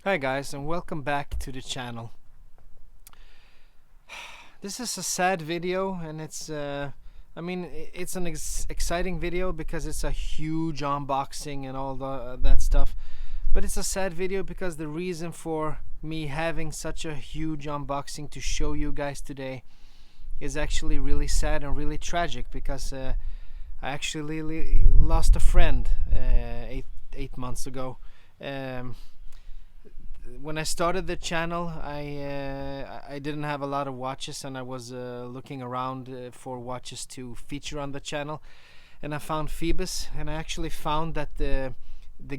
Hi guys, and welcome back to the channel. This is a sad video, and it's it's an exciting video because it's a huge unboxing and all that stuff. But it's a sad video because the reason for me having such a huge unboxing to show you guys today is actually really sad and really tragic, because I actually lost a friend 8 months ago. When I started the channel, I didn't have a lot of watches, and I was looking around for watches to feature on the channel, and I found Phoebus, and I actually found that the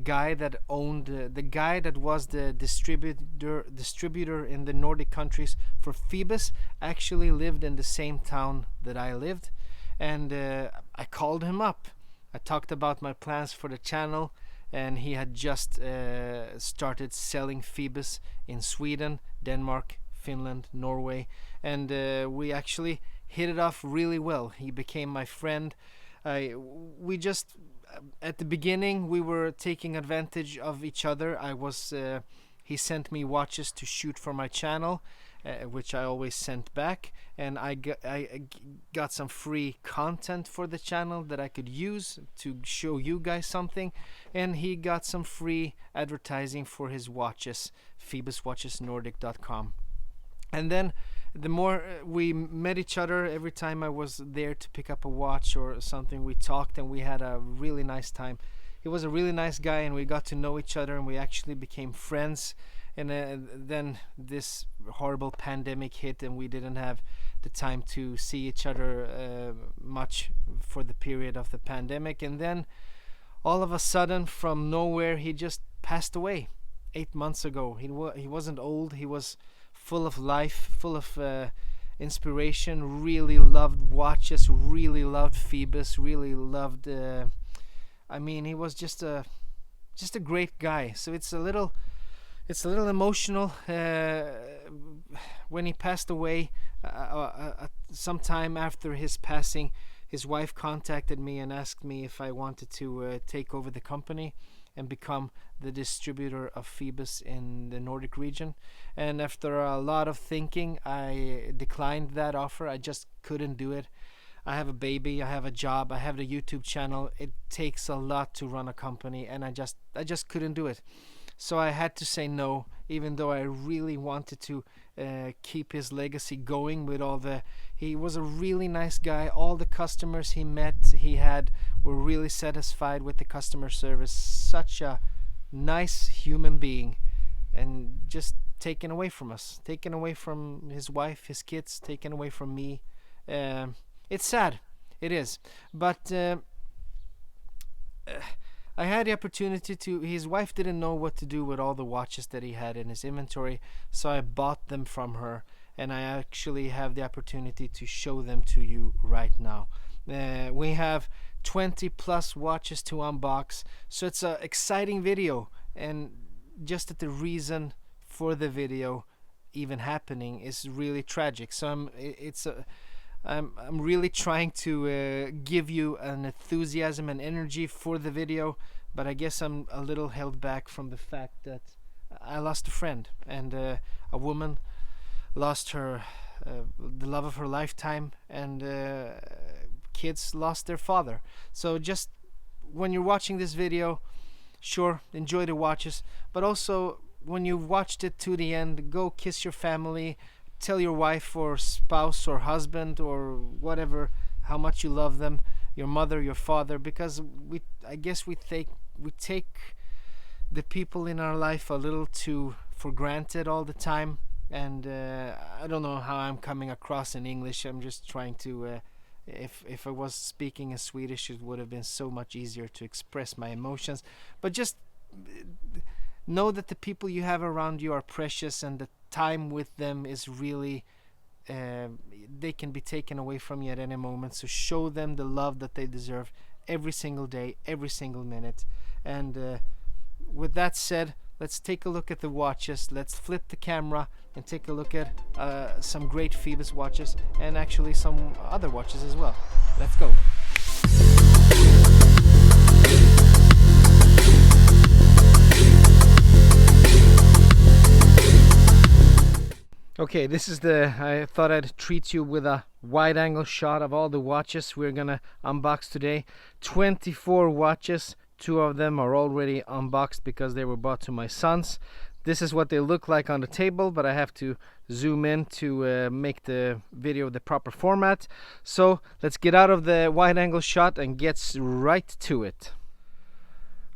guy that was the distributor in the Nordic countries for Phoebus actually lived in the same town that I lived. And I called him up. I talked about my plans for the channel, and he had just started selling Phoebus in Sweden, Denmark, Finland, Norway, and we actually hit it off really well. He became my friend. We just at the beginning we were taking advantage of each other. He sent me watches to shoot for my channel, which I always sent back, and I got some free content for the channel that I could use to show you guys something, and he got some free advertising for his watches, phoebuswatchesnordic.com. And then the more we met each other, every time I was there to pick up a watch or something, we talked and we had a really nice time. He was a really nice guy, and we got to know each other, and we actually became friends. And then this horrible pandemic hit, and we didn't have the time to see each other much for the period of the pandemic. And then all of a sudden, from nowhere, he just passed away 8 months ago. He wasn't old. He was full of life, full of inspiration, really loved watches, really loved Phoebus, really loved he was just a great guy. So it's a little emotional when he passed away. Sometime after his passing, his wife contacted me and asked me if I wanted to take over the company and become the distributor of Phoebus in the Nordic region. And after a lot of thinking, I declined that offer. I just couldn't do it. I have a baby, I have a job, I have the YouTube channel. It takes a lot to run a company, and I just couldn't do it. So I had to say no, even though I really wanted to keep his legacy going with he was a really nice guy. All the customers he had were really satisfied with the customer service. Such a nice human being, and just taken away from us, taken away from his wife, his kids, taken away from me. It's sad, it is, but I had the opportunity to. His wife didn't know what to do with all the watches that he had in his inventory, so I bought them from her, and I actually have the opportunity to show them to you right now. We have 20 plus watches to unbox, so it's an exciting video, and just that the reason for the video even happening is really tragic. So I'm really trying to give you an enthusiasm and energy for the video, but I guess I'm a little held back from the fact that I lost a friend, and a woman lost her the love of her lifetime, and kids lost their father. So just when you're watching this video, sure, enjoy the watches, but also when you've watched it to the end, go kiss your family. Tell your wife or spouse or husband or whatever how much you love them, your mother, your father, because I guess we take the people in our life a little too for granted all the time. And I don't know how I'm coming across in English. I'm just trying to if I was speaking in Swedish, it would have been so much easier to express my emotions. But just know that the people you have around you are precious, and the time with them is really they can be taken away from you at any moment. So show them the love that they deserve every single day, every single minute. And with that said, let's take a look at the watches. Let's flip the camera and take a look at some great Phoebus watches, and actually some other watches as well. Let's go. Okay, this is the, I thought I'd treat you with a wide angle shot of all the watches we're gonna unbox today. 24 watches, 2 of them are already unboxed because they were bought to my sons. This is what they look like on the table, but I have to zoom in to make the video the proper format. So let's get out of the wide angle shot and get right to it.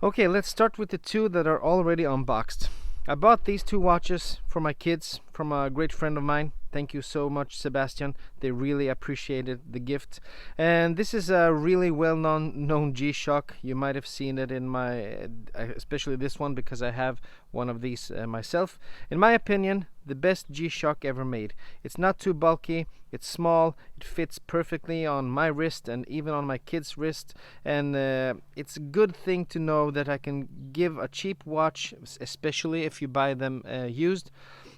Okay, let's start with the 2 that are already unboxed. I bought these 2 watches for my kids from a great friend of mine. Thank you so much, Sebastian. They really appreciated the gift. And this is a really well-known G-Shock. You might have seen it in my, especially this one, because I have one of these myself. In my opinion, the best G-Shock ever made. It's not too bulky, it's small, it fits perfectly on my wrist and even on my kid's wrist. And it's a good thing to know that I can give a cheap watch, especially if you buy them used,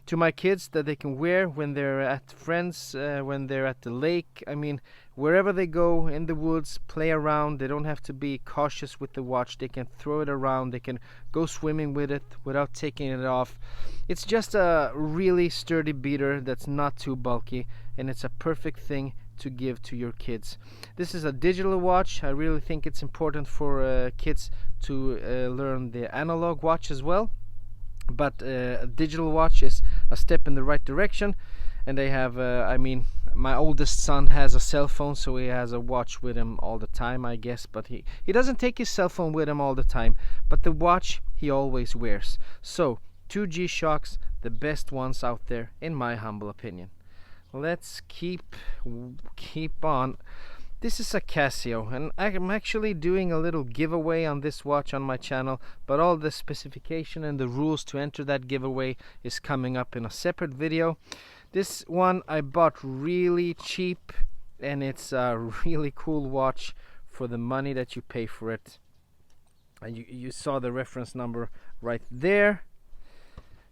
to my kids, that they can wear when they're at friends, when they're at the lake. I mean, wherever they go in the woods, play around. They don't have to be cautious with the watch. They can throw it around. They can go swimming with it without taking it off. It's just a really sturdy beater that's not too bulky, and it's a perfect thing to give to your kids. This is a digital watch. I really think it's important for kids to learn the analog watch as well. But a digital watch is a step in the right direction. And they have, I mean, my oldest son has a cell phone, so he has a watch with him all the time, I guess. But he doesn't take his cell phone with him all the time, but the watch he always wears. So 2 G-Shocks, the best ones out there, in my humble opinion. Let's keep on. This is a Casio, and I'm actually doing a little giveaway on this watch on my channel, but all the specification and the rules to enter that giveaway is coming up in a separate video. This one I bought really cheap, and it's a really cool watch for the money that you pay for it. And you saw the reference number right there,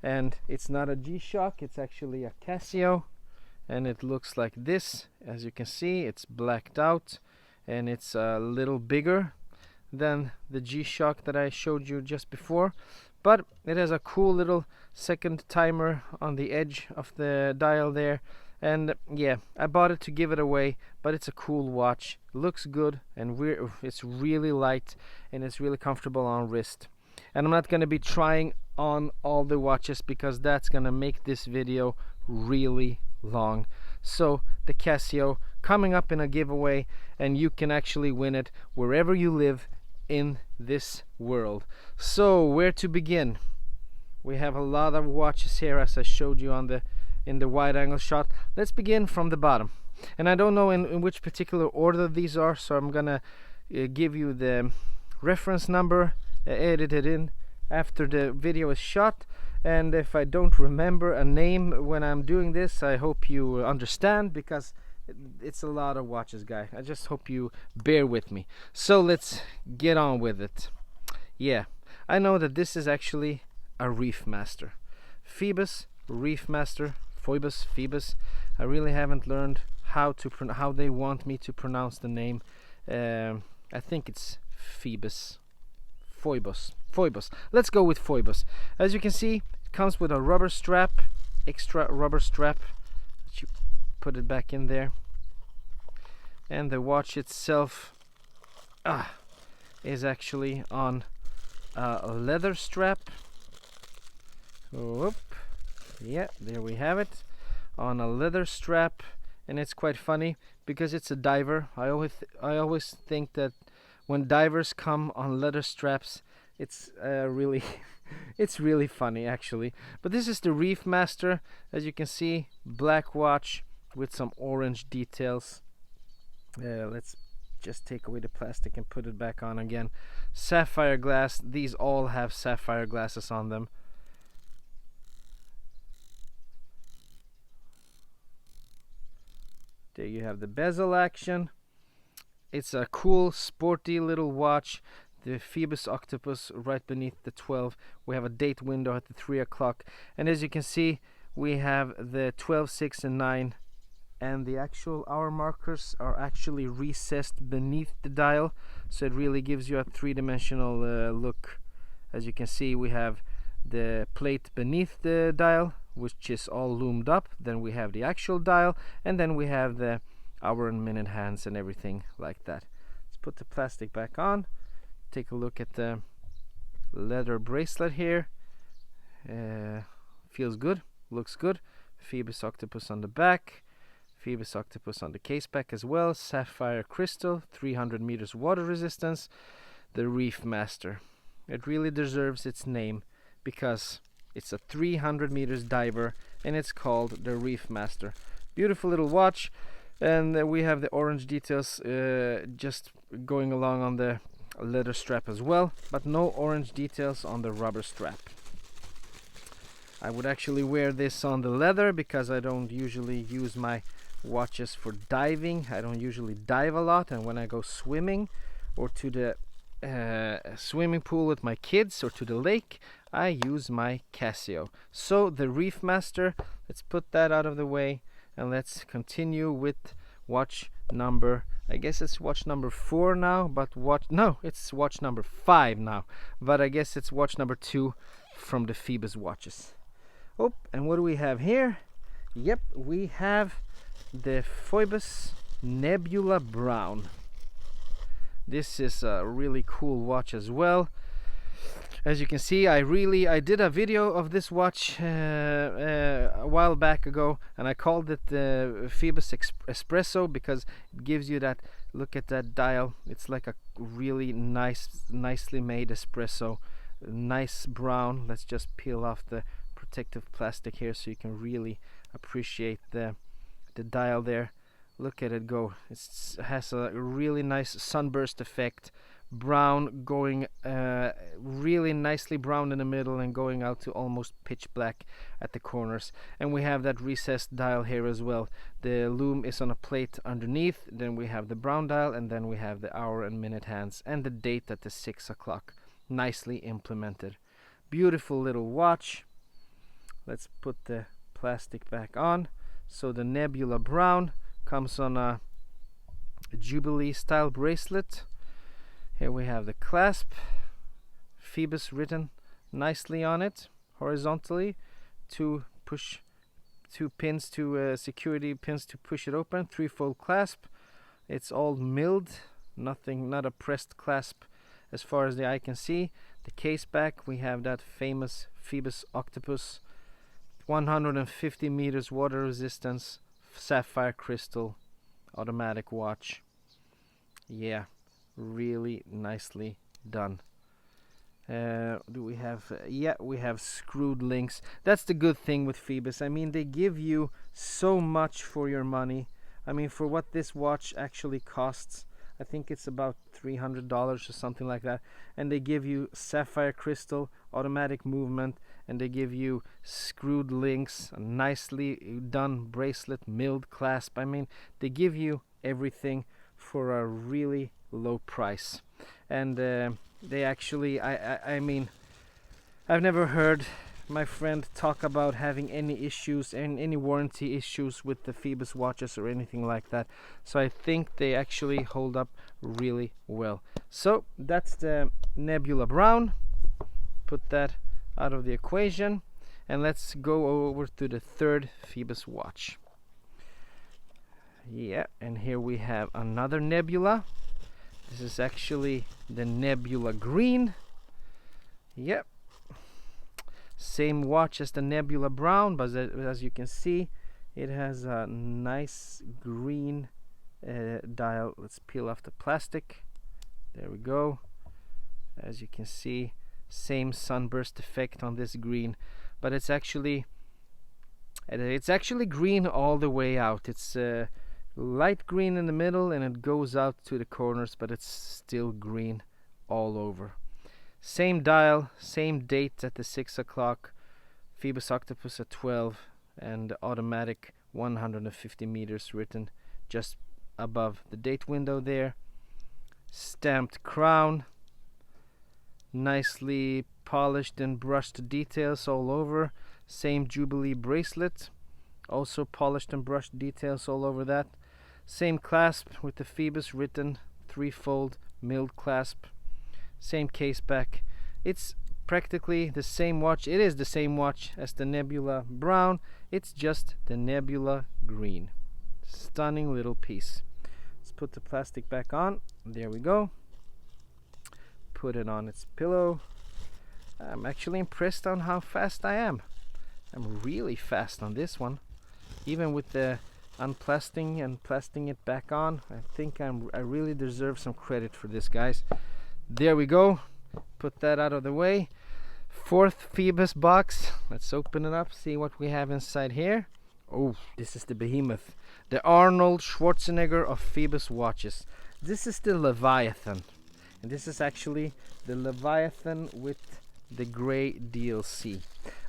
and it's not a G-Shock, it's actually a Casio. And it looks like this. As you can see, it's blacked out, and it's a little bigger than the G-Shock that I showed you just before, but it has a cool little second timer on the edge of the dial there. And yeah, I bought it to give it away, but it's a cool watch. Looks good, and it's really light, and it's really comfortable on wrist. And I'm not going to be trying on all the watches because that's going to make this video really long. So the Casio coming up in a giveaway, and you can actually win it wherever you live in this world. So where to begin? We have a lot of watches here, as I showed you in the wide angle shot. Let's begin from the bottom, and I don't know in which particular order these are, so I'm gonna give you the reference number edited in after the video is shot. And if I don't remember a name when I'm doing this, I hope you understand, because it's a lot of watches, guy. I just hope you bear with me. So let's get on with it. Yeah, I know that this is actually a Reef Master. Phoebus, Reef Master, Phoebus. I really haven't learned how they want me to pronounce the name. I think it's Phoebus. Phoebus. Let's go with Phoebus. As you can see, it comes with a rubber strap, extra rubber strap. You put it back in there, and the watch itself is actually on a leather strap. Whoop. Yeah, there we have it, on a leather strap. And it's quite funny because it's a diver. I always think that when divers come on leather straps, it's really it's really funny, actually. But this is the Reef Master. As you can see, black watch with some orange details. Let's just take away the plastic and put it back on again. Sapphire glass. These all have sapphire glasses on them. There you have the bezel action. It's a cool, sporty little watch. The Phoebus octopus right beneath the 12. We have a date window at the 3 o'clock. And as you can see, we have the 12, 6, and 9. And the actual hour markers are actually recessed beneath the dial. So it really gives you a three-dimensional look. As you can see, we have the plate beneath the dial which is all loomed up. Then we have the actual dial, and then we have the hour and minute hands and everything like that. Let's put the plastic back on. Take a look at the leather bracelet here. Feels good, looks good. Phoebus octopus on the back, Phoebus octopus on the case back as well. Sapphire crystal, 300 meters water resistance. The Reef Master. It really deserves its name because it's a 300 meters diver, and it's called the Reef Master. Beautiful little watch, and we have the orange details just going along on the leather strap as well, but no orange details on the rubber strap. I would actually wear this on the leather because I don't usually use my watches for diving. I don't usually dive a lot, and when I go swimming or to the swimming pool with my kids or to the lake, I use my Casio. So the Reef Master, let's put that out of the way, and let's continue with watch number, I guess it's watch number 4 now, but it's watch number 5 now, but I guess it's watch number 2 from the Phoebus watches. Oh, and what do we have here? Yep, we have the Phoebus Nebula Brown. This is a really cool watch as well. As you can see, I did a video of this watch a while back ago, and I called it the Phoebus Espresso because it gives you that, look at that dial, it's like a really nicely made espresso, nice brown. Let's just peel off the protective plastic here so you can really appreciate the dial there. Look at it go. It has a really nice sunburst effect. Brown going really nicely brown in the middle and going out to almost pitch black at the corners. And we have that recessed dial here as well. The loom is on a plate underneath. Then we have the brown dial, and then we have the hour and minute hands and the date at the 6 o'clock. Nicely implemented. Beautiful little watch. Let's put the plastic back on. So the Nebula Brown comes on a Jubilee style bracelet. Here we have the clasp, Phoebus written nicely on it, horizontally. Two pins to security pins to push it open. 3-fold clasp. It's all milled, not a pressed clasp as far as the eye can see. The case back, we have that famous Phoebus octopus, 150 meters water resistance, sapphire crystal, automatic watch. Yeah, really nicely done. Do we have yeah, we have screwed links. That's the good thing with Phoebus. I mean, they give you so much for your money. I mean, for what this watch actually costs, I think it's about $300 or something like that, and they give you sapphire crystal, automatic movement, and they give you screwed links, a nicely done bracelet, milled clasp. I mean, they give you everything for a really low price. And they actually, I mean, I've never heard my friend talk about having any issues and any warranty issues with the Phoebus watches or anything like that. So I think they actually hold up really well. So that's the Nebula Brown. Put that out of the equation, and let's go over to the third Phoebus watch. Yeah, and here we have another Nebula. This is actually the Nebula Green. Yep. Same watch as the Nebula Brown, but as you can see, it has a nice green dial. Let's peel off the plastic. There we go. As you can see, same sunburst effect on this green, but it's actually green all the way out. It's light green in the middle, and it goes out to the corners, but it's still green all over. Same dial, same date at the 6 o'clock, Phoebus octopus at 12, and automatic 150 meters written just above the date window there. Stamped crown, nicely polished and brushed details all over. Same Jubilee bracelet, also polished and brushed details all over that. Same clasp with the Phoebus written, 3-fold milled clasp. Same case back. It's practically the same watch. It is the same watch as the Nebula Brown. It's just the Nebula Green. Stunning little piece. Let's put the plastic back on. There we go. Put it on its pillow. I'm actually impressed on how fast I am. I'm really fast on this one. Even with the unplasting and plasting it back on, I think I really deserve some credit for this, guys. There we go. Put that out of the way. Fourth Phoebus box. Let's open it up, see what we have inside here. Oh, this is the behemoth. The Arnold Schwarzenegger of Phoebus watches. This is the Leviathan. And this is actually the Leviathan with the Gray DLC.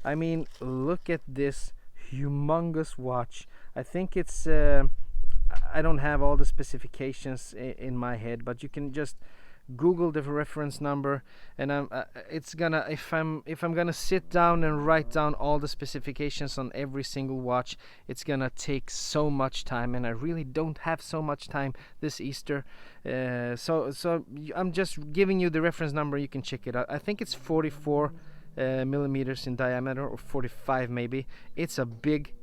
I mean, look at this humongous watch. I think it's I don't have all the specifications in my head, but you can just Google the reference number, and it's gonna, if I'm gonna sit down and write down all the specifications on every single watch, it's gonna take so much time, and I really don't have so much time this Easter. So I'm just giving you the reference number. You can check it out. I think it's 44 millimeters in diameter, or 45 maybe. It's a big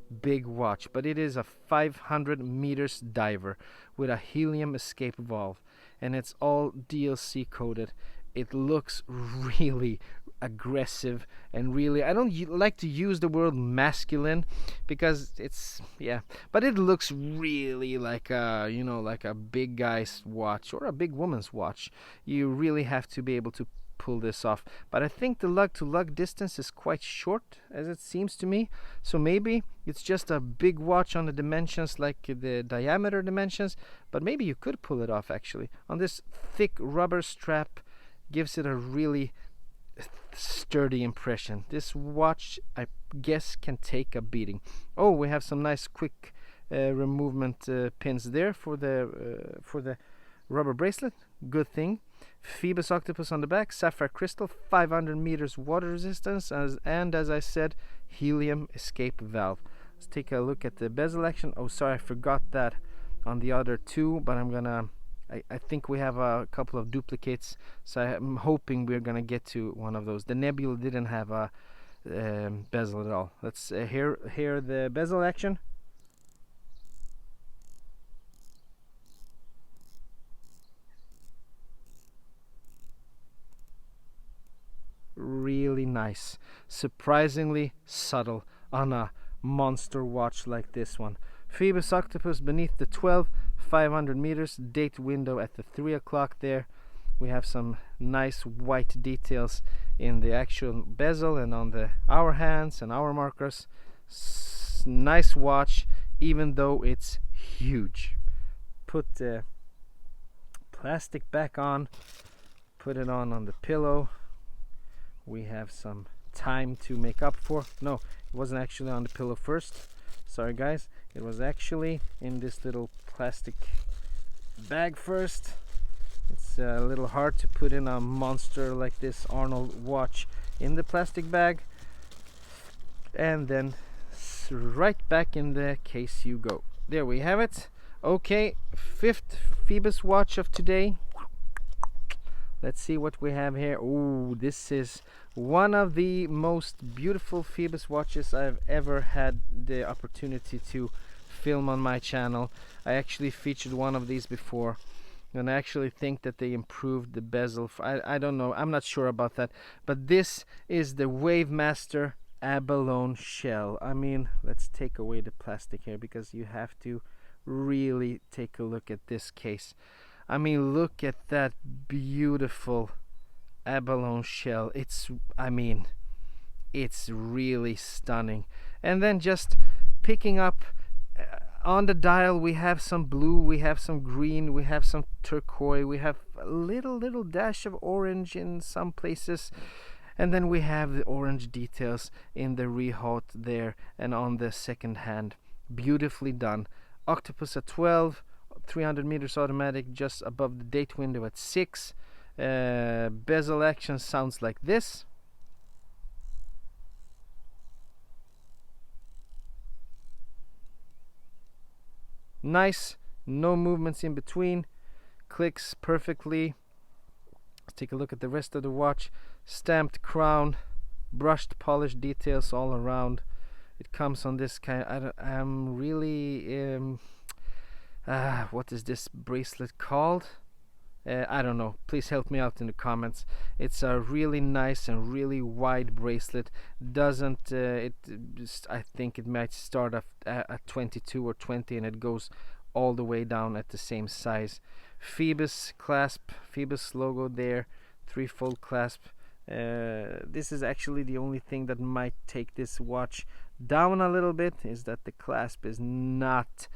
watch, but it is a 500 meters diver with a helium escape valve, and it's all DLC coded. It looks really aggressive, and really, I don't like to use the word masculine because it's, yeah, but it looks really like a, you know, like a big guy's watch or a big woman's watch. You really have to be able to pull this off, but I think the lug to lug distance is quite short, as it seems to me. So maybe it's just a big watch on the dimensions, like the diameter dimensions, but maybe you could pull it off actually. On this thick rubber strap gives it a really sturdy impression. This watch, I guess, can take a beating. Oh, we have some nice quick removement pins there for the rubber bracelet. Good thing. Phoebus octopus on the back, sapphire crystal, 500 meters water resistance, and as I said, helium escape valve. Let's take a look at the bezel action. Oh, sorry, I forgot that on the other two, but I think we have a couple of duplicates, so I'm hoping we're gonna get to one of those. The Nebula didn't have a bezel at all. Let's hear the bezel action. Really nice, surprisingly subtle on a monster watch like this one. Phoebus octopus beneath the 12, 500 meters, date window at the 3 o'clock there. We have some nice white details in the actual bezel and on the hour hands and hour markers. Nice watch, even though it's huge. Put the plastic back on, put it on the pillow. We have some time to make up for. No, it wasn't actually on the pillow first. Sorry guys, it was actually in this little plastic bag first. It's a little hard to put in a monster like this Arnold watch in the plastic bag, and then right back in the case you go. There we have it. Okay, fifth Phoebus watch of today. Let's see what we have here. Oh, this is one of the most beautiful Phoebus watches I've ever had the opportunity to film on my channel. I actually featured one of these before, and I actually think that they improved the bezel. I don't know, I'm not sure about that, but this is the Reef Master abalone shell. I mean, let's take away the plastic here because you have to really take a look at this case. I mean, look at that beautiful abalone shell. I mean, it's really stunning. And then just picking up on the dial, we have some blue, we have some green, we have some turquoise, we have a little dash of orange in some places, and then we have the orange details in the rehaut there and on the second hand. Beautifully done. Octopus at 12, 300 meters automatic, just above the date window at 6. Bezel action sounds like this. Nice, no movements in between, clicks perfectly. Let's take a look at the rest of the watch. stamped crown, brushed polished details all around. It comes on this kind. I'm really what is this bracelet called? I don't know. Please help me out in the comments. It's a really nice and really wide bracelet. Doesn't I think it might start at 22 or 20, and it goes all the way down at the same size. Phoebus clasp, Phoebus logo there, threefold clasp. This is actually the only thing that might take this watch down a little bit, is that the clasp is not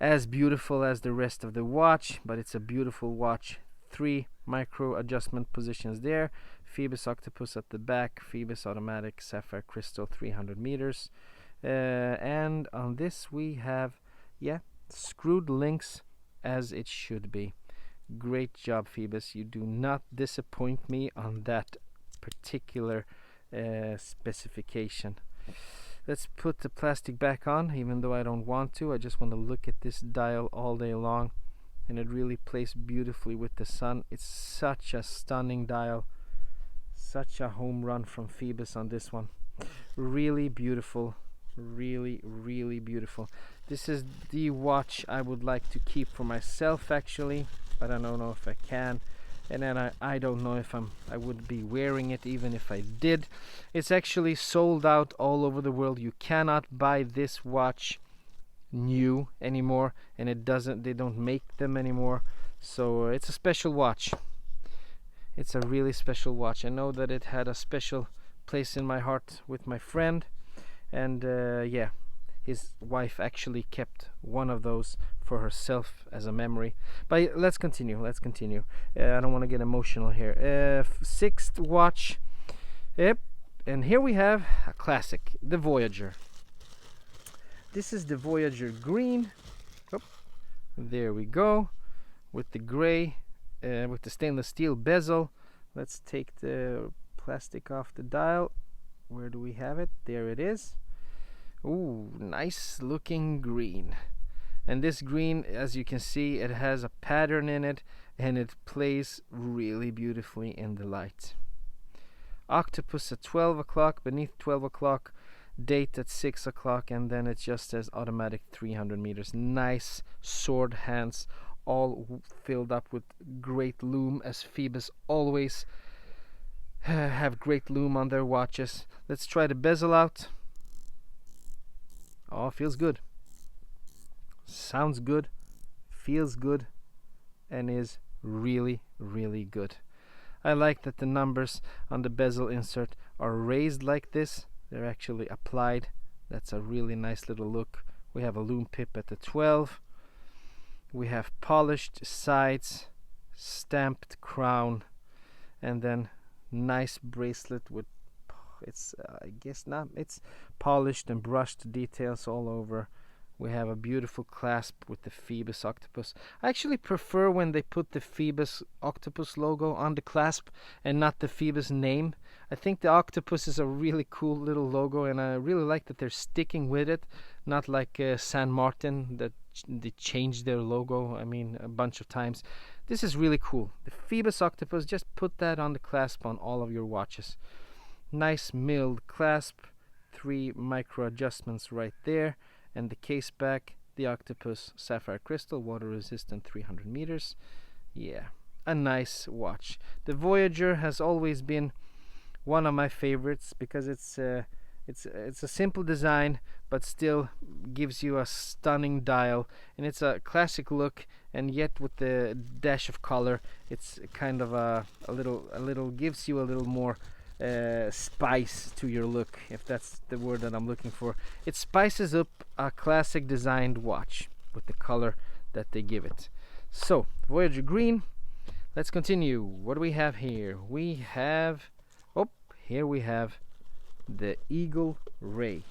as beautiful as the rest of the watch, but it's a beautiful watch. 3 micro adjustment positions there. Phoebus octopus at the back, Phoebus automatic, sapphire crystal, 300 meters. And on this we have, screwed links as it should be. Great job, Phoebus. You do not disappoint me on that particular specification. Let's put the plastic back on, even though I don't want to. I just want to look at this dial all day long, and it really plays beautifully with the sun. It's such a stunning dial. Such a home run from Phoebus on this one. Really beautiful. Really, really beautiful. This is the watch I would like to keep for myself, actually, but I don't know if I can. And then I don't know if I would be wearing it even if I did. It's actually sold out all over the world. You cannot buy this watch new anymore, and they don't make them anymore. So it's a special watch. It's a really special watch. I know that it had a special place in my heart with my friend, and his wife actually kept one of those for herself as a memory. But let's continue. I don't want to get emotional here. 6th watch. Yep. And here we have a classic, the Voyager. This is the Voyager Green. Oh, there we go. With the gray, with the stainless steel bezel. Let's take the plastic off the dial. Where do we have it? There it is. Ooh, nice looking green. And this green, as you can see, it has a pattern in it, and it plays really beautifully in the light. Octopus at 12 o'clock, beneath 12 o'clock, date at 6 o'clock, and then it just says automatic 300 meters. Nice sword hands, all filled up with great lume, as Phoebus always have great lume on their watches. Let's try the bezel out. Oh, feels good. Sounds good, feels good, and is really, really good. I like that the numbers on the bezel insert are raised like this. They're actually applied. That's a really nice little look. We have a lume pip at the 12. We have polished sides, stamped crown, and then nice bracelet with it's polished and brushed details all over. We have a beautiful clasp with the Phoebus octopus. I actually prefer when they put the Phoebus octopus logo on the clasp and not the Phoebus name. I think the octopus is a really cool little logo, and I really like that they're sticking with it, not like San Martin that they changed their logo, a bunch of times. This is really cool. The Phoebus octopus, just put that on the clasp on all of your watches. Nice milled clasp, 3 micro adjustments right there, and the case back, the octopus sapphire crystal, water resistant, 300 meters. Yeah, a nice watch. The Voyager has always been one of my favorites because it's a simple design, but still gives you a stunning dial, and it's a classic look, and yet with the dash of color, it's kind of a little gives you a little more spice to your look, if that's the word that I'm looking for. It spices up a classic designed watch with the color that they give it. So, Voyager Green. Let's continue. What do we have here? Here we have the Eagle Ray.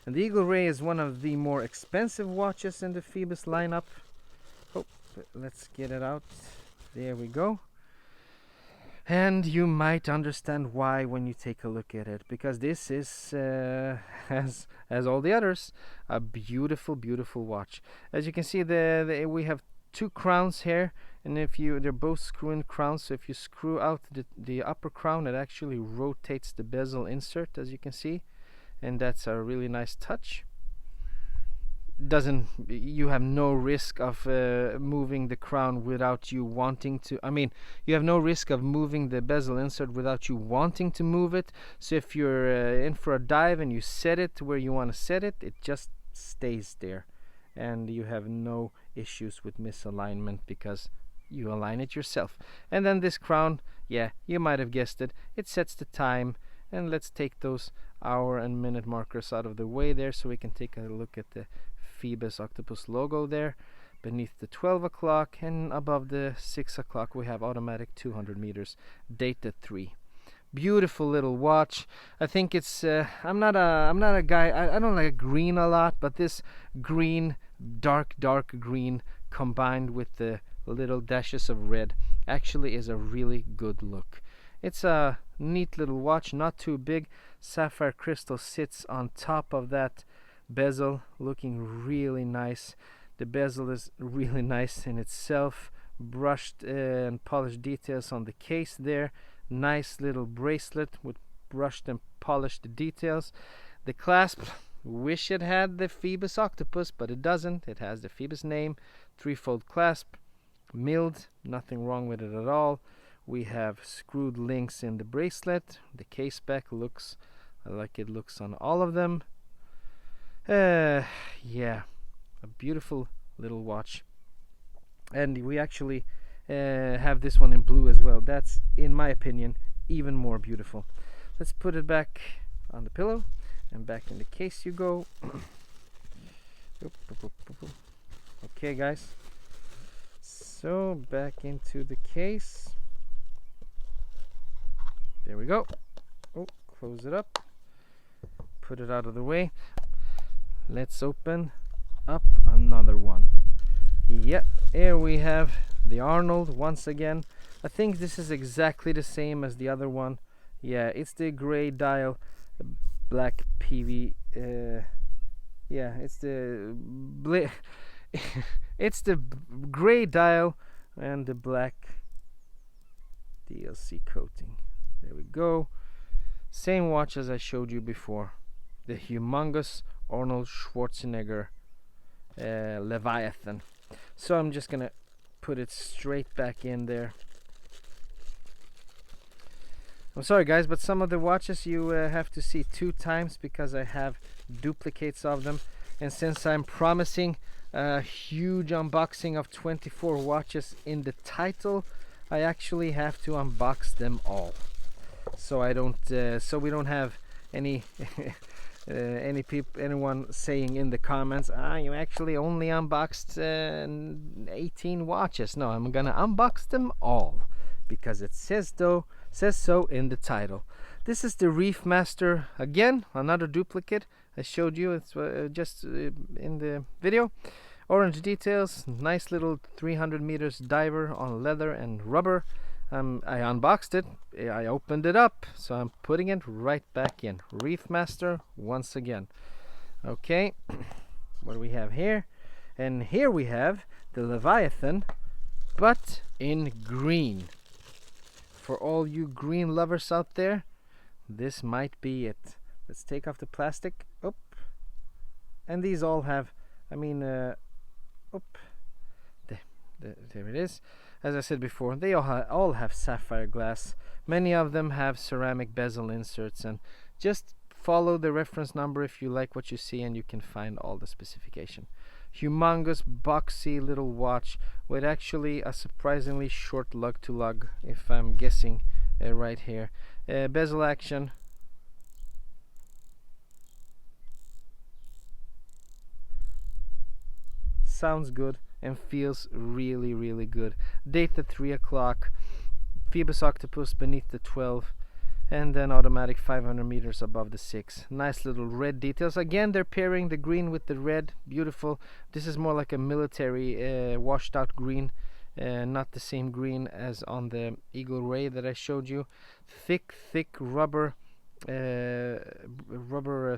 And the Eagle Ray is one of the more expensive watches in the Phoebus lineup. Let's get it out. There we go. And you might understand why when you take a look at it, because this is, as all the others, a beautiful, beautiful watch. As you can see, we have two crowns here, and they're both screw-in crowns. So if you screw out the upper crown, it actually rotates the bezel insert, as you can see, and that's a really nice touch. You have no risk of moving the crown without you wanting to. I mean, you have no risk of moving the bezel insert without you wanting to move it. So if you're in for a dive and you set it where you want to set it, it just stays there, and you have no issues with misalignment because you align it yourself. And then this crown, yeah, you might have guessed it, it sets the time. And let's take those hour and minute markers out of the way there, so we can take a look at the Phoebus octopus logo there beneath the 12 o'clock, and above the 6 o'clock we have automatic 200 meters, dated 3. Beautiful little watch. I think it's I'm not a guy, I don't like green a lot, but this green, dark green combined with the little dashes of red actually is a really good look. It's a neat little watch, not too big. Sapphire crystal sits on top of that bezel, looking really nice. The bezel is really nice in itself. Brushed and polished details on the case there. Nice little bracelet with brushed and polished details. The clasp, wish it had the Phoebus octopus, but it doesn't. It has the Phoebus name. 3-fold clasp, milled, nothing wrong with it at all. We have screwed links in the bracelet. The case back looks like it looks on all of them. Yeah, a beautiful little watch. And we actually have this one in blue as well. That's, in my opinion, even more beautiful. Let's put it back on the pillow, and back in the case you go. Okay, guys. So back into the case. There we go. Oh, close it up. Put it out of the way. Let's open up another one. Yep, here we have the Arnold once again. I think this is exactly the same as the other one. Yeah, it's the gray dial, black PV. Yeah, it's the it's the gray dial and the black DLC coating. There we go. Same watch as I showed you before. The humongous Arnold Schwarzenegger Leviathan. So I'm just gonna put it straight back in there. I'm sorry guys, but some of the watches you have to see 2 times because I have duplicates of them, and since I'm promising a huge unboxing of 24 watches in the title, I actually have to unbox them all, so I don't so we don't have any anyone saying in the comments, you actually only unboxed 18 watches. No, I'm gonna unbox them all because it says so in the title. This is the Reef Master, again another duplicate. I showed you, it's just in the video. Orange details, nice little 300 meters diver on leather and rubber. I unboxed it, I opened it up, so I'm putting it right back in. Reef Master once again. Okay, what do we have here? And here we have the Leviathan, but in green. For all you green lovers out there, this might be it. Let's take off the plastic. Oop. And these all have, I mean, oop. There it is. As I said before, they all have sapphire glass. Many of them have ceramic bezel inserts, and just follow the reference number if you like what you see, and you can find all the specification. Humongous boxy little watch with actually a surprisingly short lug to lug, if I'm guessing right here. Bezel action. Sounds good and feels really, really good. Date at 3 o'clock. Phoebus octopus beneath the 12, and then automatic 500 meters above the 6. Nice little red details. Again, they're pairing the green with the red. Beautiful. This is more like a military washed out green, not the same green as on the Eagle Ray that I showed you. Thick rubber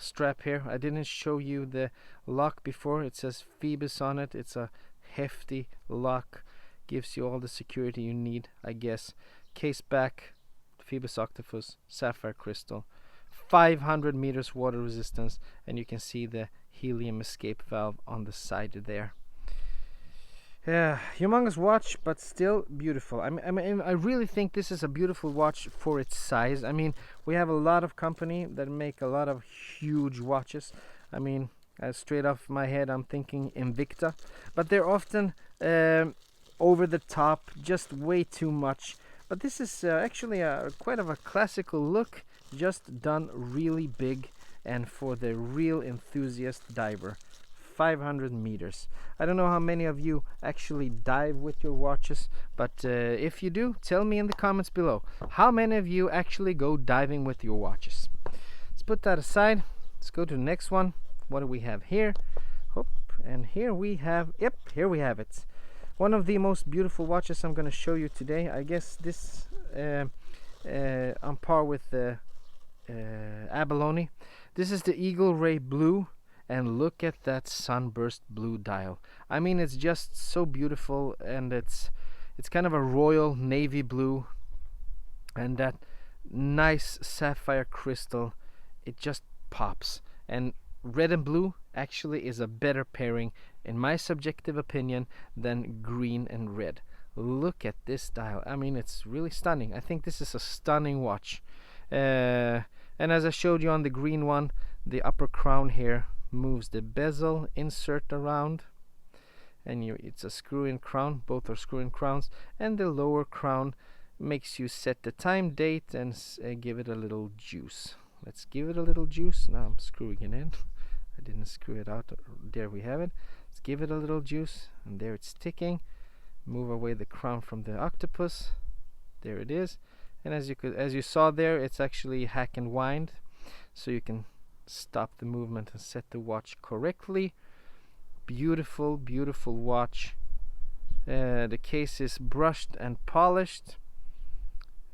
strap here. I didn't show you the lock before. It says Phoebus on it. It's a hefty lock, gives you all the security you need, I guess. Case back, Phoebus octopus, sapphire crystal, 500 meters water resistance, and you can see the helium escape valve on the side there. Yeah, humongous watch, but still beautiful. I really think this is a beautiful watch for its size. I mean, we have a lot of company that make a lot of huge watches. I mean, straight off my head, I'm thinking Invicta, but they're often over the top, just way too much. But this is actually quite of a classical look, just done really big and for the real enthusiast diver. 500 meters. I don't know how many of you actually dive with your watches, but if you do, tell me in the comments below. How many of you actually go diving with your watches? Let's put that aside. Let's go to the next one. What do we have here? Hop, and here we have, yep, here we have it. One of the most beautiful watches I'm going to show you today. I guess this on par with the abalone. This is the Eagle Ray Blue. And look at that sunburst blue dial. I mean, it's just so beautiful, and it's kind of a royal navy blue, and that nice sapphire crystal, it just pops. And red and blue actually is a better pairing, in my subjective opinion, than green and red. Look at this dial. I mean, it's really stunning. I think this is a stunning watch. And as I showed you on the green one, the upper crown here moves the bezel insert around, and it's a screw-in crown. Both are screw-in crowns, and the lower crown makes you set the time, date, and give it a little juice. Let's give it a little juice. Now I'm screwing it in. I didn't screw it out. There we have it. Let's give it a little juice, and there it's ticking. Move away the crown from the octopus. There it is. And as you saw there, it's actually hack and wind, so you can stop the movement and set the watch correctly. Beautiful, beautiful watch. The case is brushed and polished.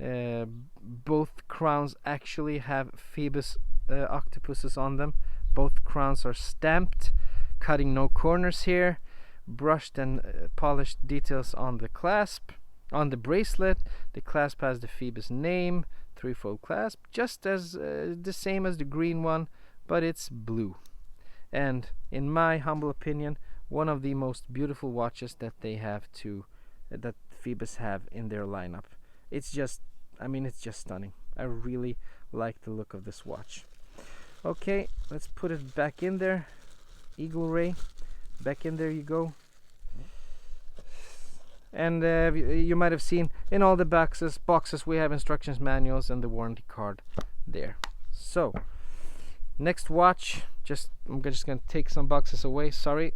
Both crowns actually have Phoebus octopuses on them. Both crowns are stamped, cutting no corners here. Brushed and polished details on the clasp. On the bracelet, the clasp has the Phoebus name, threefold clasp, just as the same as the green one, but it's blue. And in my humble opinion, one of the most beautiful watches that they have that Phoebus have in their lineup. It's just, I mean, it's just stunning. I really like the look of this watch. Okay, let's put it back in there. Eagle Ray, back in there you go. And you might have seen in all the boxes we have instructions manuals and the warranty card there. So next watch, I'm just gonna take some boxes away, sorry.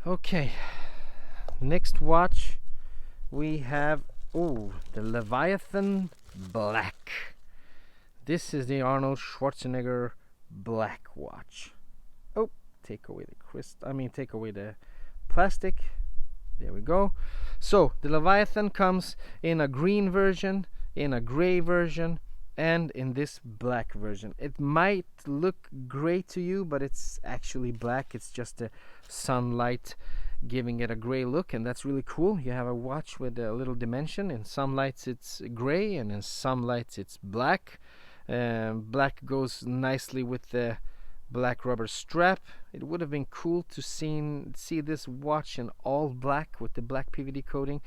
Okay, next watch we have the Leviathan Black. This is the Arnold Schwarzenegger Black watch. Take away the plastic. There we go. So the Leviathan comes in a green version, in a gray version, and in this black version. It might look gray to you, but it's actually black. It's just the sunlight giving it a gray look, and that's really cool. You have a watch with a little dimension. In some lights it's gray, and in some lights it's black. Black goes nicely with the black rubber strap. It would have been cool to see this watch in all black with the black PVD coating.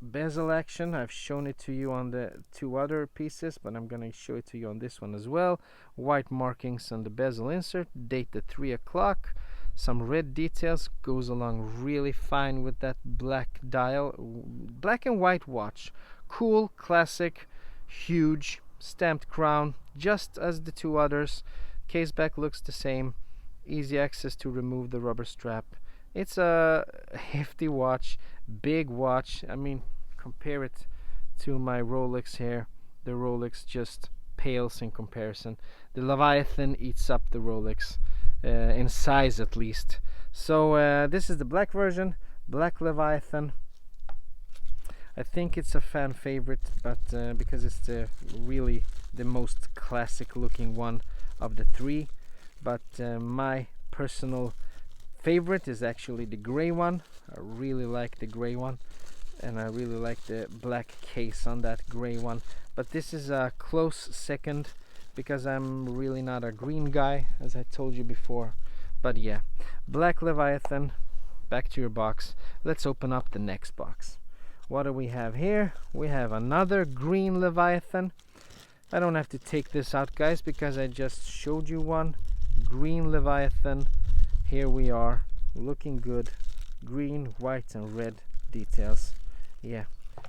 Bezel action, I've shown it to you on the two other pieces, but I'm going to show it to you on this one as well. White markings on the bezel insert, date at 3 o'clock. Some red details, goes along really fine with that black dial. Black and white watch, cool, classic, huge, stamped crown, just as the two others. Case back looks the same. Easy access to remove the rubber strap. It's a hefty watch, big watch. I mean, compare it to my Rolex here. The Rolex just pales in comparison. The Leviathan eats up the Rolex, in size at least. So this is the black version, black Leviathan. I think it's a fan favorite, but because it's the really the most classic looking one of the three, but my personal favorite is actually the gray one. I really like the gray one, and I really like the black case on that gray one, but this is a close second because I'm really not a green guy, as I told you before. But yeah, black Leviathan, back to your box. Let's open up the next box. What do we have here? We have another green Leviathan. I don't have to take this out, guys, because I just showed you one. Green Leviathan. Here we are, looking good. Green, white and red details. Yeah,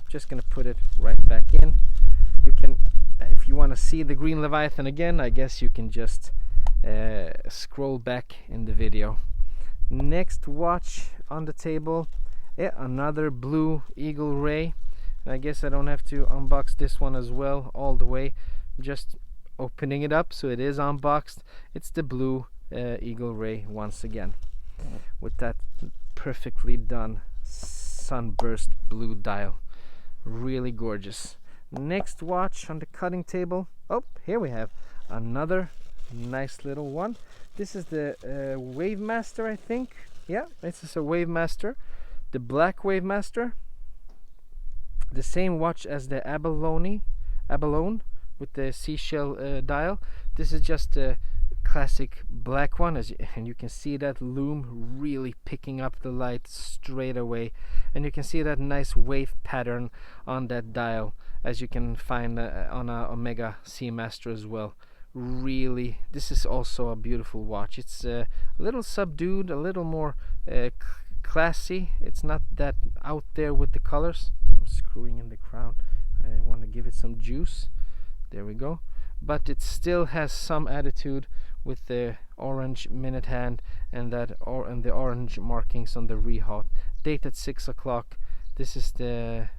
just gonna put it right back in. You can, if you want to see the green Leviathan again, I guess you can just scroll back in the video. Next watch on the table, yeah, another blue Eagle Ray. I guess I don't have to unbox this one as well all the way, just opening it up so it is unboxed. It's the blue Eagle Ray once again, with that perfectly done sunburst blue dial. Really gorgeous. Next watch on the cutting table. Oh, here we have another nice little one. This is the Wave Master, I think. Yeah, this is a Wave Master, the black Wave Master. The same watch as the Abalone with the seashell dial. This is just a classic black one, and you can see that lume really picking up the light straight away, and you can see that nice wave pattern on that dial, as you can find on a Omega Seamaster as well. Really, this is also a beautiful watch. It's a little subdued, a little more classy. It's not that out there with the colors. I'm screwing in the crown. I want to give it some juice. There we go. But it still has some attitude with the orange minute hand and that and the orange markings on the rehaut. Date at 6 o'clock. This is the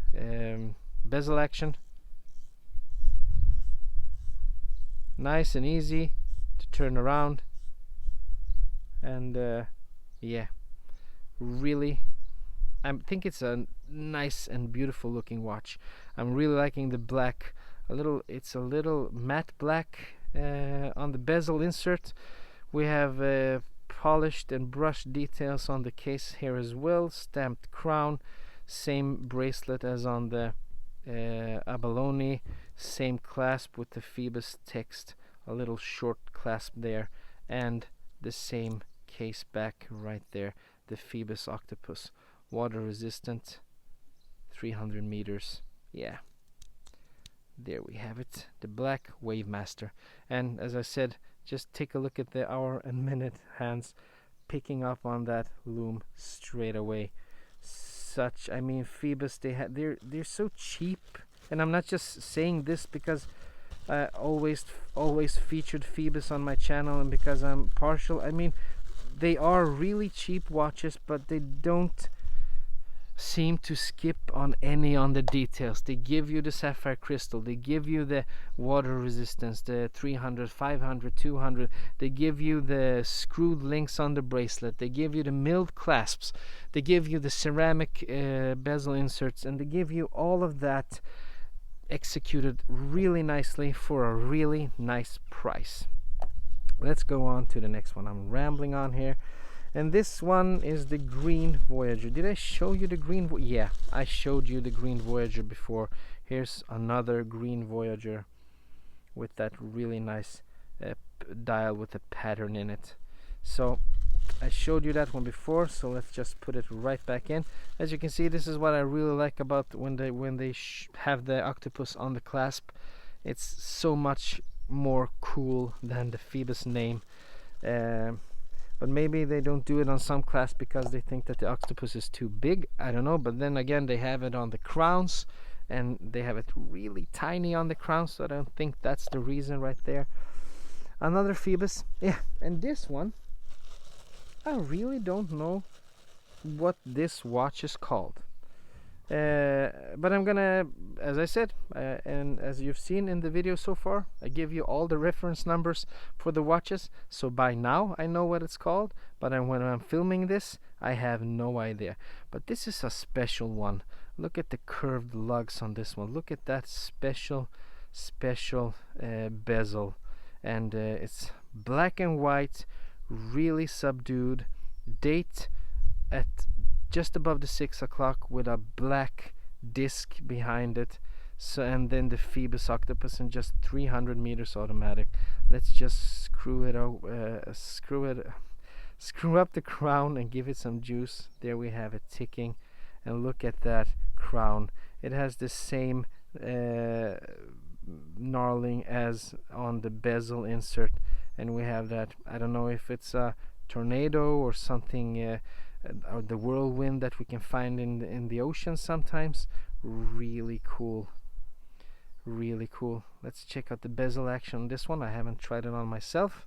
bezel action. Nice and easy to turn around, and yeah, really, I think it's a nice and beautiful looking watch. I'm really liking the black. It's a little matte black on the bezel insert. We have polished and brushed details on the case here as well. Stamped crown, same bracelet as on the Abalone, same clasp with the Phoebus text, a little short clasp there, and the same case back right there, the Phoebus octopus, water resistant, 300 meters. Yeah, there we have it, the black Wave Master. And as I said, just take a look at the hour and minute hands picking up on that lume straight away. I mean, Phoebus, they're so cheap, and I'm not just saying this because I always featured Phoebus on my channel and because I'm partial. I mean, they are really cheap watches, but they don't seem to skip on any on the details. They give you the sapphire crystal, they give you the water resistance, the 300, 500, 200, they give you the screwed links on the bracelet, they give you the milled clasps, they give you the ceramic bezel inserts, and they give you all of that executed really nicely for a really nice price. Let's go on to the next one. I'm rambling on here. And this one is the green Voyager. Did I show you the green? Yeah, I showed you the green Voyager before. Here's another green Voyager with that really nice dial with a pattern in it. So I showed you that one before, so let's just put it right back in. As you can see, this is what I really like about when they have the octopus on the clasp. It's so much more cool than the Phoebus name. But maybe they don't do it on some class because they think that the octopus is too big. I don't know. But then again, they have it on the crowns, and they have it really tiny on the crowns. So I don't think that's the reason right there. Another Phoebus. Yeah, and this one, I really don't know what this watch is called. But I'm gonna, as I said, and as you've seen in the video so far, I give you all the reference numbers for the watches, so by now I know what it's called, but when I'm filming this I have no idea. But this is a special one. Look at the curved lugs on this one. Look at that special special bezel, and it's black and white, really subdued. Date at just above the 6 o'clock with a black disc behind it. So, and then the Phoebus octopus in just 300 meters automatic. Let's just screw up the crown and give it some juice. There we have it ticking, and look at that crown. It has the same knurling as on the bezel insert, and we have that, I don't know if it's a tornado or something, or the whirlwind that we can find in the ocean sometimes. Really cool, really cool. Let's check out the bezel action on this one. I haven't tried it on myself.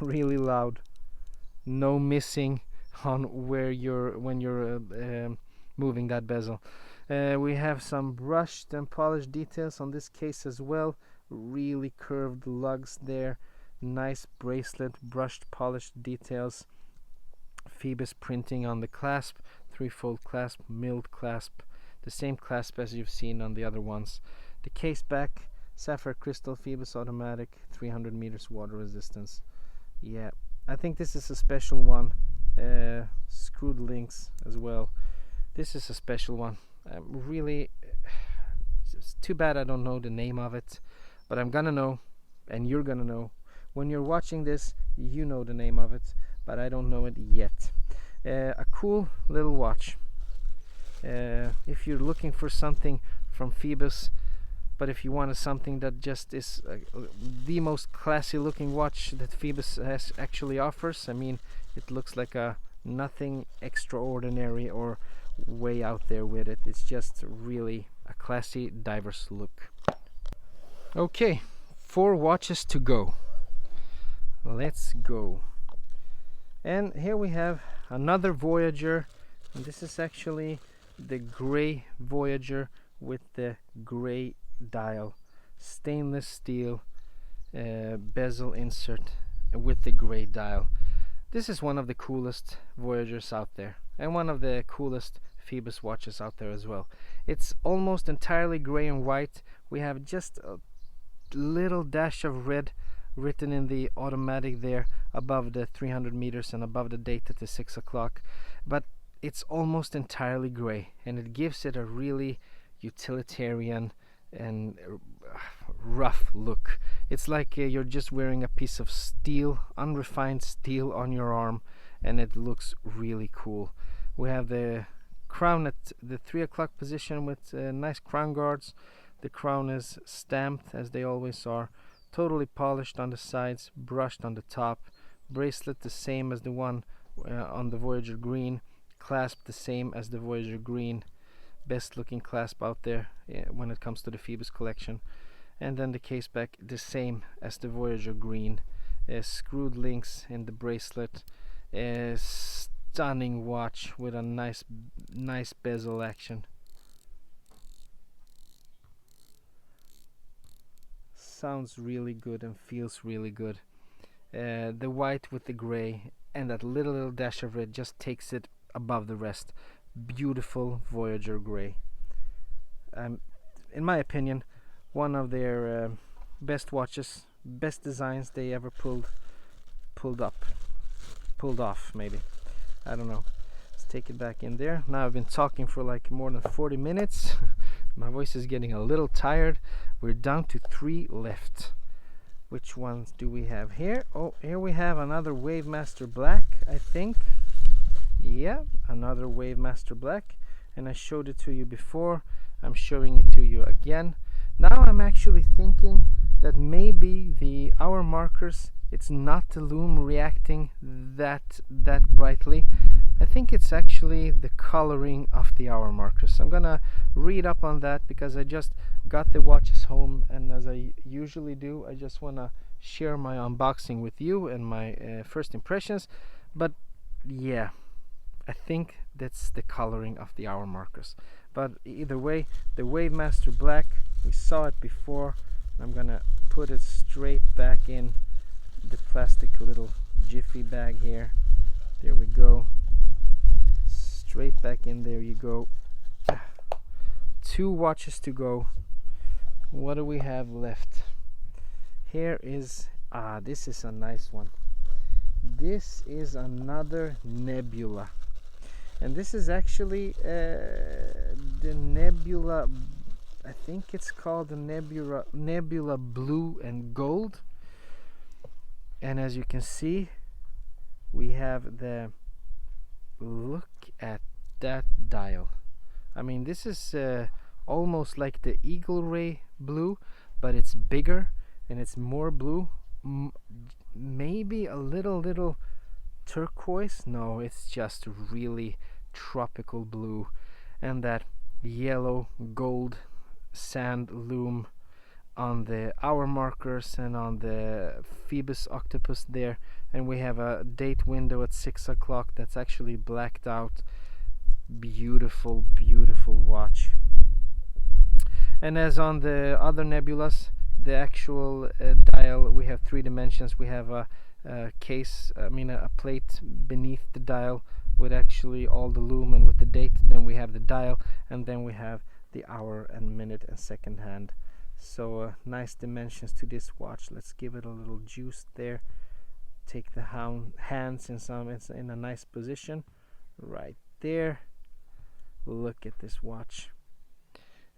Really loud, no missing on when you're moving that bezel. We have some brushed and polished details on this case as well. Really curved lugs there, nice bracelet, brushed polished details, Phoebus printing on the clasp, threefold clasp, milled clasp, the same clasp as you've seen on the other ones. The case back, sapphire crystal Phoebus automatic, 300 meters water resistance. Yeah, I think this is a special one. Screwed links as well. This is a special one. Really, it's too bad I don't know the name of it, but I'm gonna know, and you're gonna know. When you're watching this, you know the name of it, but I don't know it yet. A cool little watch. If you're looking for something from Phoebus, but if you wanted something that just is the most classy looking watch that Phoebus actually offers, I mean, it looks like a nothing extraordinary or way out there with it. It's just really a classy, diverse look. Okay, 4 watches to go. Let's go. And here we have another Voyager, and this is actually the gray Voyager with the gray dial, stainless steel bezel insert with the gray dial. This is one of the coolest Voyagers out there, and one of the coolest Phoebus watches out there as well. It's almost entirely gray and white. We have just a little dash of red written in the automatic there above the 300 meters and above the date at the 6 o'clock, but it's almost entirely gray, and it gives it a really utilitarian and rough look. It's like you're just wearing a piece of steel, unrefined steel on your arm, and it looks really cool. We have the crown at the 3 o'clock position with nice crown guards. The crown is stamped as they always are, totally polished on the sides, brushed on the top. Bracelet the same as the one on the Voyager Green, clasp the same as the Voyager Green. Best looking clasp out there when it comes to the Phoebus collection. And then the case back the same as the Voyager Green. Screwed links in the bracelet. Stunning watch with a nice bezel action. Sounds really good and feels really good. The white with the gray and that little dash of red just takes it above the rest. Beautiful Voyager Gray. In my opinion, one of their best watches, best designs they ever pulled off, maybe. I don't know. Let's take it back in there. Now I've been talking for like more than 40 minutes. My voice is getting a little tired. We're down to 3 left. Which ones do we have here? Oh, here we have another Wave Master Black, I think. Yeah, another Wave Master Black, and I showed it to you before. I'm showing it to you again. Now I'm actually thinking that maybe the hour markers, it's not the loom reacting that brightly. I think it's actually the coloring of the hour markers. I'm gonna read up on that because I just got the watches home, and as I usually do, I just wanna share my unboxing with you and my first impressions. But yeah, I think that's the coloring of the hour markers. But either way, the Wave Master Black, we saw it before. I'm gonna put it straight back in the plastic little jiffy bag here. There we go. straight back in. There you go. 2 watches to go. What do we have left? Here is this is a nice one. This is another Nebula, and this is actually the Nebula. I think it's called the Nebula Blue and Gold. And as you can see, we have the, look at that dial. I mean, this is almost like the Eagle Ray blue, but it's bigger and it's more blue. Maybe a little turquoise. No, it's just really tropical blue. And that yellow gold sand loom on the hour markers and on the Phoebus octopus there. And we have a date window at 6 o'clock that's actually blacked out. Beautiful, beautiful watch. And as on the other nebulas, the actual dial, we have 3 dimensions. We have a case, a plate beneath the dial with actually all the loom and with the date. Then we have the dial, and then we have the hour and minute and second hand. So nice dimensions to this watch. Let's give it a little juice there. Take the hands it's in a nice position right there. Look at this watch.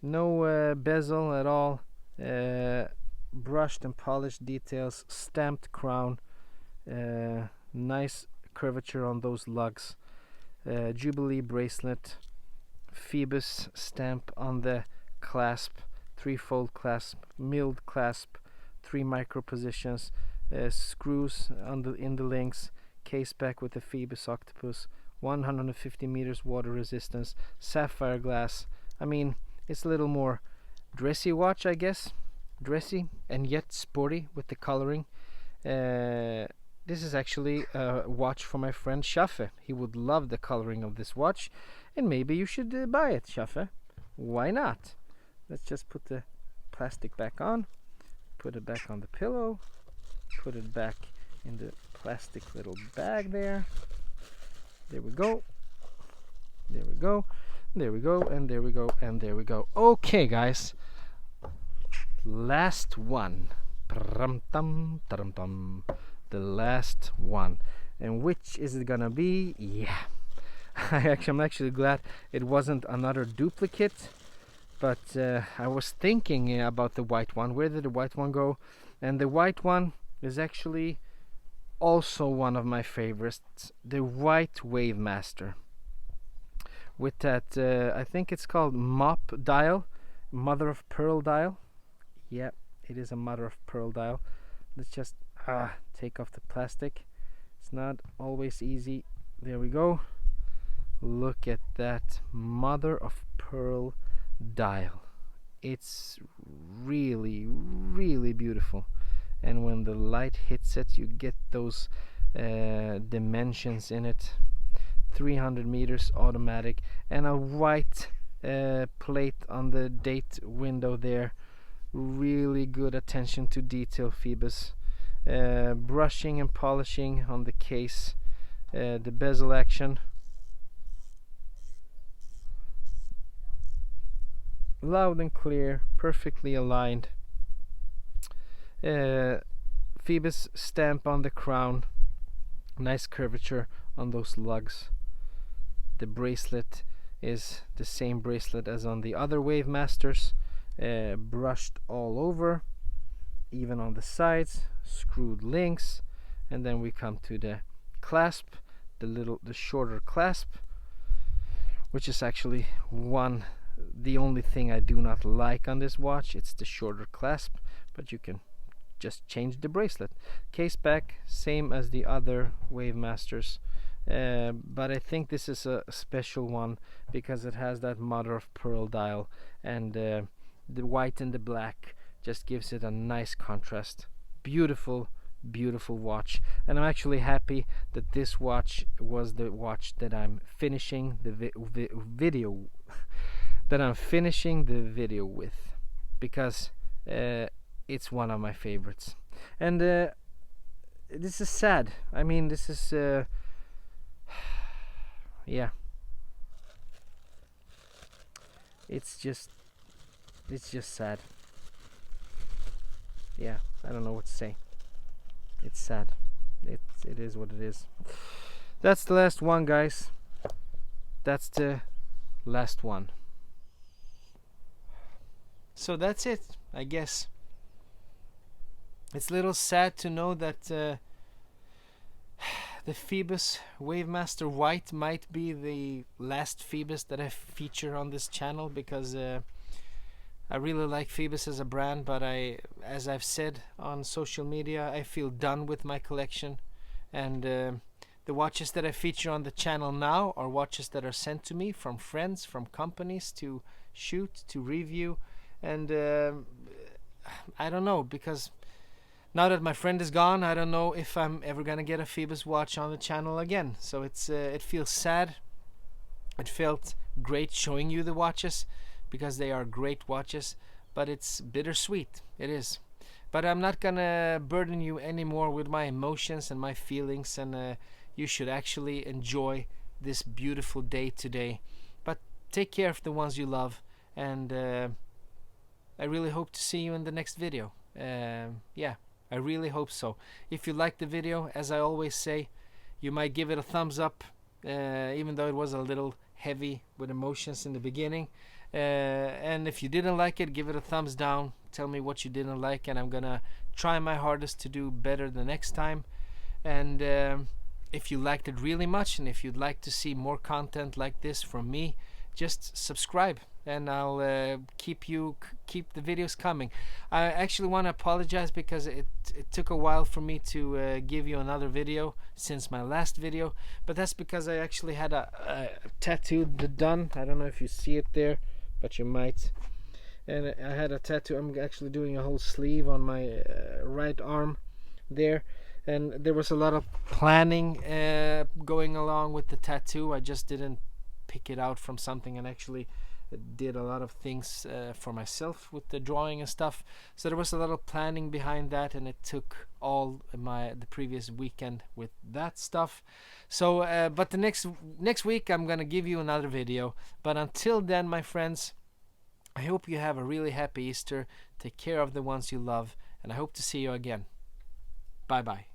No bezel at all. Brushed and polished details, stamped crown, nice curvature on those lugs, Jubilee bracelet, Phoebus stamp on the clasp, 3-fold clasp, milled clasp, 3 micro positions, screws in the links, case back with the Phoebus octopus, 150 meters water resistance, sapphire glass. I mean, it's a little more dressy watch, I guess. Dressy and yet sporty with the coloring. This is actually a watch for my friend Schaffe. He would love the coloring of this watch, and maybe you should buy it, Schaffe. Why not? Let's just put the plastic back on, put it back on the pillow, put it back in the plastic little bag there. There we go. There we go. There we go. And there we go. And there we go. Okay, guys. Last one. The last one. And which is it gonna be? Yeah. I'm actually glad it wasn't another duplicate. But I was thinking about the white one. Where did the white one go? And the white one is actually also one of my favorites. The white Wave Master. With that, I think it's called mop dial. Mother of pearl dial. Yeah, it is a mother of pearl dial. Let's just take off the plastic. It's not always easy. There we go. Look at that mother of pearl dial. It's really, really beautiful. And when the light hits it, you get those dimensions in it. 300 meters automatic, and a white plate on the date window there. Really good attention to detail, Phoebus. Brushing and polishing on the case, the bezel action. Loud and clear, perfectly aligned. Phoebus stamp on the crown. Nice curvature on those lugs. The bracelet is the same bracelet as on the other Wave Masters, brushed all over, even on the sides, screwed links, and then we come to the clasp, the shorter clasp, which is actually the only thing I do not like on this watch. It's the shorter clasp, but you can just change the bracelet. Case back, same as the other Wave Masters. But I think this is a special one because it has that mother of pearl dial, and the white and the black just gives it a nice contrast. Beautiful, beautiful watch, and I'm actually happy that this watch was the watch that I'm finishing the video that I'm finishing the video with, because it's one of my favorites. And this is sad. I mean, this is yeah, it's just sad. Yeah, I don't know what to say. It's sad. It is what it is. That's the last one, guys. That's the last one. So that's it, I guess. It's a little sad to know that the Phoebus Wave Master White might be the last Phoebus that I feature on this channel, because I really like Phoebus as a brand, but as I've said on social media, I feel done with my collection. And the watches that I feature on the channel now are watches that are sent to me from friends, from companies to shoot, to review. And I don't know, because now that my friend is gone, I don't know if I'm ever gonna get a Phoebus watch on the channel again. So it feels sad. It felt great showing you the watches, because they are great watches, but it's bittersweet. It is. But I'm not gonna burden you anymore with my emotions and my feelings, and you should actually enjoy this beautiful day today. But take care of the ones you love, and I really hope to see you in the next video. Yeah, I really hope so. If you liked the video, as I always say, you might give it a thumbs up, even though it was a little heavy with emotions in the beginning. And if you didn't like it, give it a thumbs down. Tell me what you didn't like, and I'm gonna try my hardest to do better the next time. And if you liked it really much, and if you'd like to see more content like this from me, just subscribe, and I'll keep the videos coming. I actually want to apologize, because it took a while for me to give you another video since my last video, but that's because I actually had a tattoo done. I don't know if you see it there, but you might. And I had a tattoo. I'm actually doing a whole sleeve on my right arm there, and there was a lot of planning going along with the tattoo. I just didn't pick it out from something, and actually did a lot of things for myself with the drawing and stuff. So there was a lot of planning behind that, and it took all the previous weekend with that stuff. So but the next week I'm gonna give you another video. But until then, my friends, I hope you have a really happy Easter. Take care of the ones you love, and I hope to see you again. Bye bye.